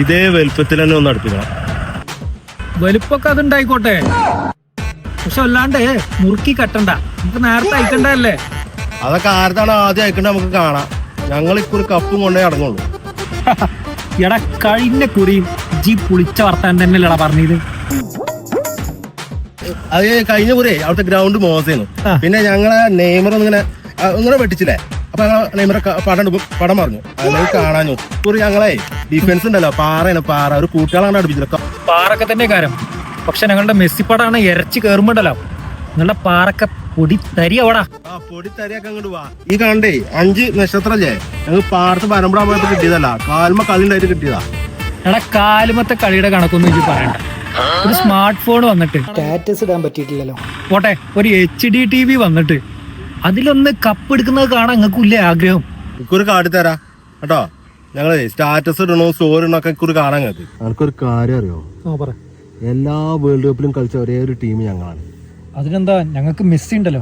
ഇതേ വലുപ്പത്തിൽ തന്നെ ഒന്ന് അടുപ്പിക്കണം. വലുപ്പൊക്കെ അതുണ്ടായിക്കോട്ടെ, പക്ഷെ അല്ലാണ്ട് മുറുക്കി കട്ടണ്ട. നമുക്ക് നേരത്തെ അയക്കണ്ടല്ലേ? അതൊക്കെ ആരതാണ് ആദ്യം അയക്കണ്ട നമുക്ക് കാണാം. ഞങ്ങൾ ഇക്കുറി കപ്പും കൊണ്ടേ അടങ്ങുള്ളൂ. എടാ കഴിഞ്ഞ കുറിയും ജി പുളിച്ച വർത്താൻ തന്നെയല്ലടാ പറഞ്ഞത്. അത് കഴിഞ്ഞ കുറി അവിടുത്തെ ഗ്രൗണ്ട് മോശമായിരുന്നു. പിന്നെ ഞങ്ങളെ നെയ്മർ ഇങ്ങനെ വെട്ടിച്ചില്ലേ, അപ്പൊ ഞങ്ങളെ നെയ്മറെ പടം പറഞ്ഞു. അത് കാണാഞ്ഞു. കുറി ഞങ്ങളെ ഡിഫൻസ് ഉണ്ടല്ലോ, പാറ ഒരു കൂട്ടുകാരാണ് അടുപ്പിച്ചില്ല. പാറൊക്കെ തന്നെ കാര്യം, പക്ഷെ ഞങ്ങളുടെ മെസ്സിപ്പടാണ് ഇരച്ച് കയറുമ്പോണ്ടല്ലോ നിങ്ങളുടെ പാറൊക്കെ പൊടി തരി അവിടാ. പൊടി തരിയൊക്കെ അങ്ങോട്ട് വാ. ഈ കണ്ടേ 5 നക്ഷത്രല്ലേ, ഞങ്ങൾ പാടത്ത് പരമ്പരാമത്ത് കിട്ടിയതല്ല, കാൽമ കളി ഉണ്ടായിട്ട് കിട്ടിയതാ. എടാ കാലുമത്തെ കളിയുടെ കണക്കൊന്നും എനിക്ക് പറയണ്ട. ഒരു സ്മാർട്ട് ഫോൺ വന്നിട്ട് സ്റ്റാറ്റസ് ഇടാൻ പറ്റിയിട്ടില്ലല്ലോ. പോട്ടെ, ഒരു HD TV വന്നിട്ട് അതിലൊന്ന് കപ്പ് എടുക്കുന്നത് കാണാൻ നിങ്ങൾക്കില്ലേ ആഗ്രഹം? ഇക്കുറി കാട്ടിത്തരാ കേട്ടോ. ഞങ്ങള് സ്റ്റാറ്റസ് ഇടണോ സ്റ്റോറി ഇടണോ ഒക്കെ ഇക്കുറി കാണാൻ കേൾക്കും. ഞങ്ങൾക്കൊരു കാര്യം അറിയോ? എല്ലാ വേൾഡ് കപ്പിലും കളിച്ച ഒരേ ഒരു ടീം ഞങ്ങളാണ്. അതിനെന്താ, ഞങ്ങൾക്ക് മെസ്സി ഉണ്ടല്ലോ.